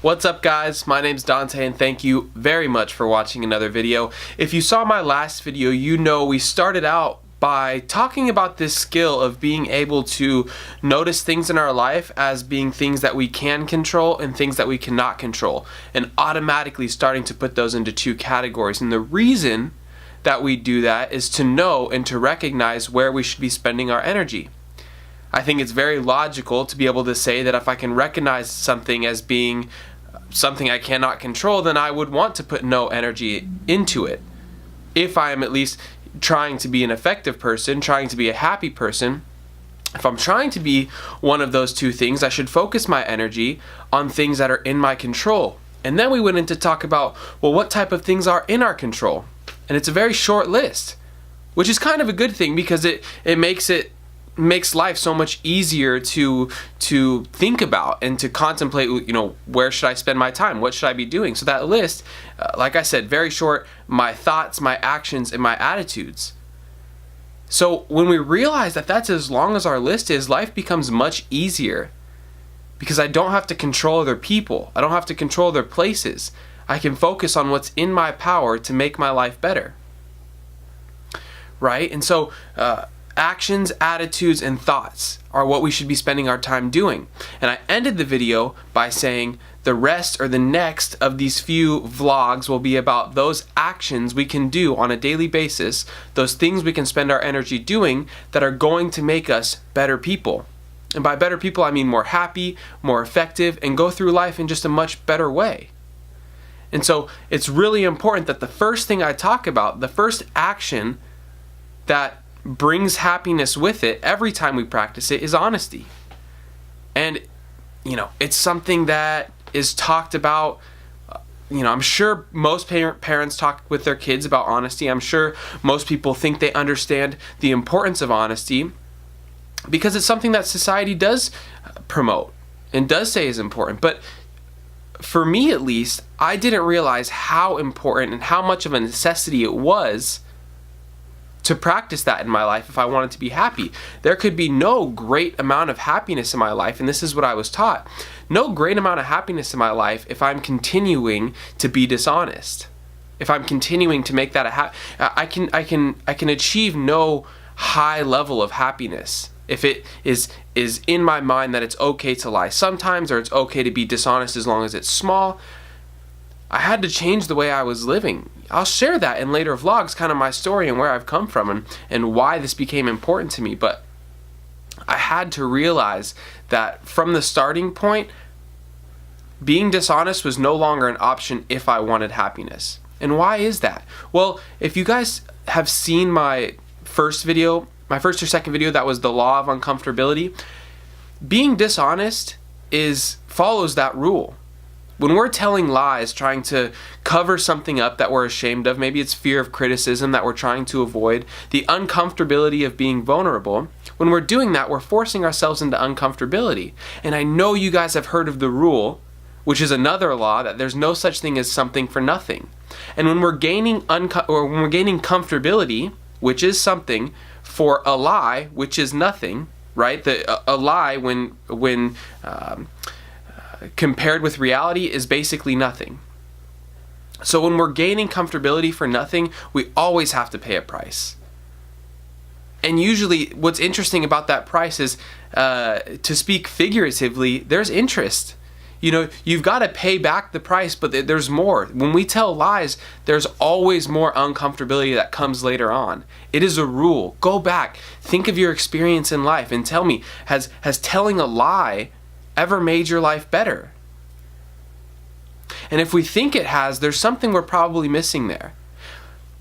What's up, guys? My name's Dante and thank you very much for watching another video. If you saw my last video, you know we started out by talking about this skill of being able to notice things in our life as being things that we can control and things that we cannot control, and automatically starting to put those into two categories. And the reason that we do that is to know and to recognize where we should be spending our energy. I think it's very logical to be able to say that if I can recognize something as being something I cannot control, then I would want to put no energy into it. If I am at least trying to be an effective person, trying to be a happy person, if I'm trying to be one of those two things, I should focus my energy on things that are in my control. And then we went into talk about, well, what type of things are in our control? And it's a very short list, which is kind of a good thing because it makes life so much easier to think about and to contemplate, where should I spend my time? What should I be doing? So that list, like I said, very short, my thoughts, my actions, and my attitudes. So when we realize that that's as long as our list is, life becomes much easier because I don't have to control other people. I don't have to control their places. I can focus on what's in my power to make my life better. Right? And so, actions, attitudes, and thoughts are what we should be spending our time doing. And I ended the video by saying the rest or the next of these few vlogs will be about those actions we can do on a daily basis, those things we can spend our energy doing that are going to make us better people. And by better people, I mean more happy, more effective, and go through life in just a much better way. And so it's really important that the first thing I talk about, the first action that brings happiness with it every time we practice it, is honesty. And it's something that is talked about. I'm sure most parents talk with their kids about honesty. I'm sure most people think they understand the importance of honesty because it's something that society does promote and does say is important. But for me, at least, I didn't realize how important and how much of a necessity it was to practice that in my life if I wanted to be happy. There could be no great amount of happiness in my life, and this is what I was taught. No great amount of happiness in my life if I'm continuing to be dishonest. If I'm continuing to make that I can achieve no high level of happiness if it is in my mind that it's okay to lie sometimes, or it's okay to be dishonest as long as it's small. I had to change the way I was living. I'll share that in later vlogs, kind of my story and where I've come from and why this became important to me. But I had to realize that from the starting point, being dishonest was no longer an option if I wanted happiness. And why is that? Well, if you guys have seen my first or second video, that was the law of uncomfortability. Being dishonest follows that rule. When we're telling lies, trying to cover something up that we're ashamed of, maybe it's fear of criticism that we're trying to avoid, the uncomfortability of being vulnerable, when we're doing that, we're forcing ourselves into uncomfortability. And I know you guys have heard of the rule, which is another law, that there's no such thing as something for nothing. And when we're gaining comfortability, which is something, for a lie, which is nothing, right? A lie when compared with reality is basically nothing. So when we're gaining comfortability for nothing, we always have to pay a price. And usually what's interesting about that price is, to speak figuratively, there's interest. You've got to pay back the price, but there's more. When we tell lies, there's always more uncomfortability that comes later on. It is a rule. Go back, think of your experience in life and tell me, has telling a lie ever made your life better? And if we think it has, there's something we're probably missing there.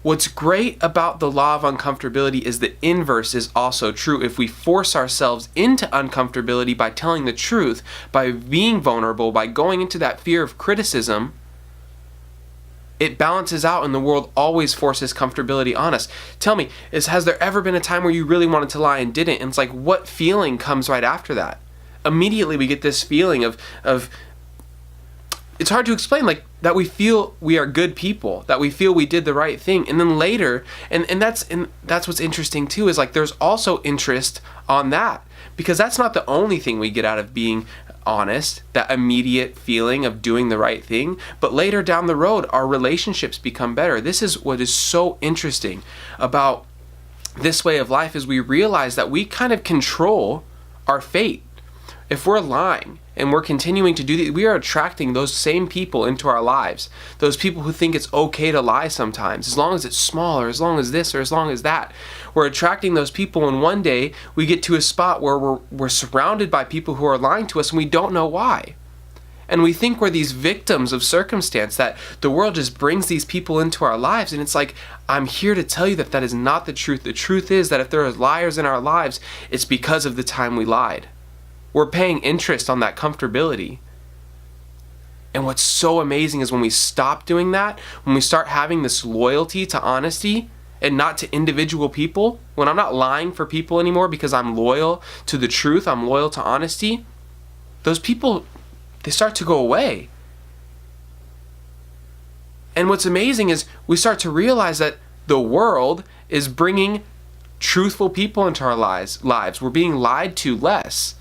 What's great about the law of uncomfortability is the inverse is also true. If we force ourselves into uncomfortability by telling the truth, by being vulnerable, by going into that fear of criticism, it balances out and the world always forces comfortability on us. Tell me, has there ever been a time where you really wanted to lie and didn't? And it's like, what feeling comes right after that? Immediately we get this feeling of it's hard to explain, like that we feel we are good people, that we feel we did the right thing. And then later, and that's what's interesting too, is like there's also interest on that, because that's not the only thing we get out of being honest, that immediate feeling of doing the right thing, but later down the road, our relationships become better. This is what is so interesting about this way of life, is we realize that we kind of control our fate. If we're lying and we're continuing to do that, we are attracting those same people into our lives. Those people who think it's okay to lie sometimes, as long as it's small, or as long as this, or as long as that. We're attracting those people, and one day we get to a spot where we're surrounded by people who are lying to us and we don't know why. And we think we're these victims of circumstance, that the world just brings these people into our lives. And it's like, I'm here to tell you that that is not the truth. The truth is that if there are liars in our lives, it's because of the time we lied. We're paying interest on that comfortability. And what's so amazing is when we stop doing that, when we start having this loyalty to honesty and not to individual people, when I'm not lying for people anymore because I'm loyal to the truth, I'm loyal to honesty, those people, they start to go away. And what's amazing is we start to realize that the world is bringing truthful people into our lives. We're being lied to less.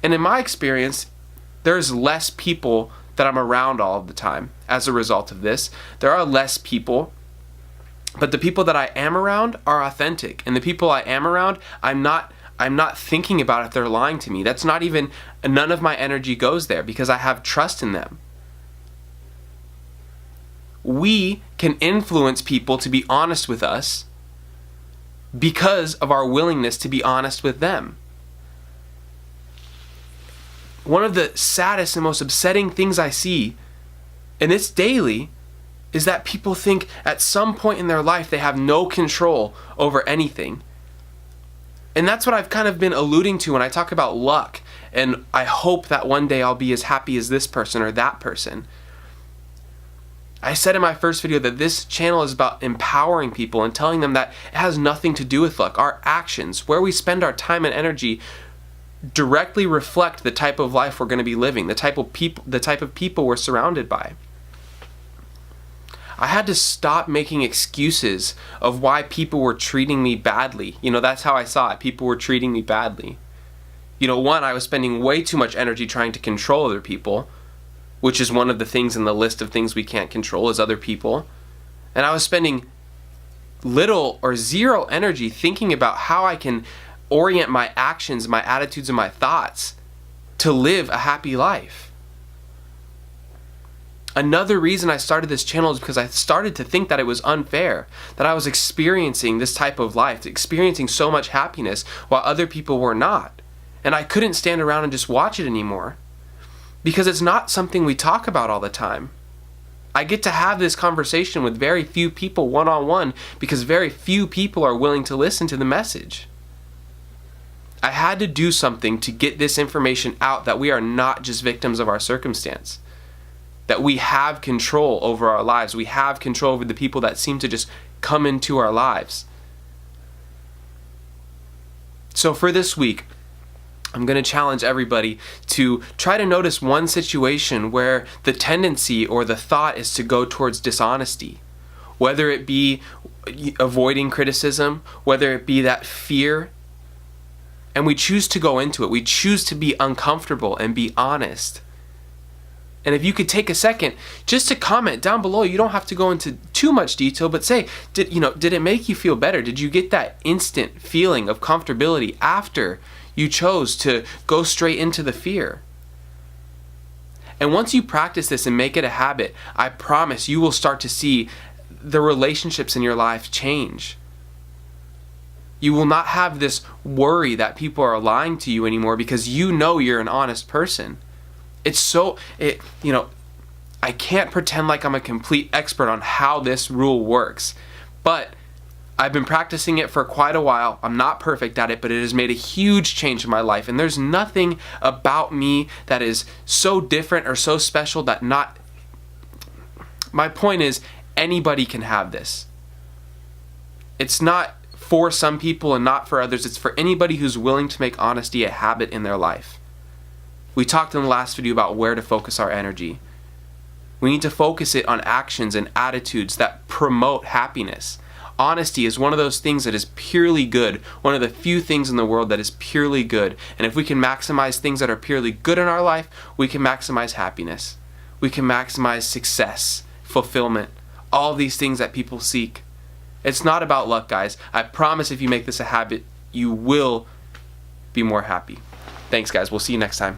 And in my experience, there's less people that I'm around all of the time as a result of this. There are less people, but the people that I am around are authentic. And the people I am around, I'm not thinking about if they're lying to me. That's not even, none of my energy goes there because I have trust in them. We can influence people to be honest with us because of our willingness to be honest with them. One of the saddest and most upsetting things I see, and it's daily, is that people think at some point in their life they have no control over anything. And that's what I've kind of been alluding to when I talk about luck. And I hope that one day I'll be as happy as this person or that person. I said in my first video that this channel is about empowering people and telling them that it has nothing to do with luck. Our actions, where we spend our time and energy, directly reflect the type of life we're going to be living, the type of people we're surrounded by. I had to stop making excuses of why people were treating me badly. That's how I saw it. People were treating me badly. One, I was spending way too much energy trying to control other people, which is one of the things in the list of things we can't control is other people. And I was spending little or zero energy thinking about how I can orient my actions, my attitudes, and my thoughts to live a happy life. Another reason I started this channel is because I started to think that it was unfair, that I was experiencing this type of life, experiencing so much happiness while other people were not. And I couldn't stand around and just watch it anymore because it's not something we talk about all the time. I get to have this conversation with very few people one-on-one because very few people are willing to listen to the message. I had to do something to get this information out that we are not just victims of our circumstance. That we have control over our lives. We have control over the people that seem to just come into our lives. So for this week, I'm going to challenge everybody to try to notice one situation where the tendency or the thought is to go towards dishonesty. Whether it be avoiding criticism, whether it be that fear, and we choose to go into it. We choose to be uncomfortable and be honest. And if you could take a second just to comment down below, you don't have to go into too much detail, but say, did it make you feel better? Did you get that instant feeling of comfortability after you chose to go straight into the fear? And once you practice this and make it a habit, I promise you will start to see the relationships in your life change. You will not have this worry that people are lying to you anymore because you're an honest person. I can't pretend like I'm a complete expert on how this rule works, but I've been practicing it for quite a while. I'm not perfect at it, but it has made a huge change in my life. And there's nothing about me that is so different or so special that my point is anybody can have this. It's not for some people and not for others. It's for anybody who's willing to make honesty a habit in their life. We talked in the last video about where to focus our energy. We need to focus it on actions and attitudes that promote happiness. Honesty is one of those things that is purely good, one of the few things in the world that is purely good. And if we can maximize things that are purely good in our life, we can maximize happiness. We can maximize success, fulfillment, all these things that people seek. It's not about luck, guys. I promise if you make this a habit, you will be more happy. Thanks, guys. We'll see you next time.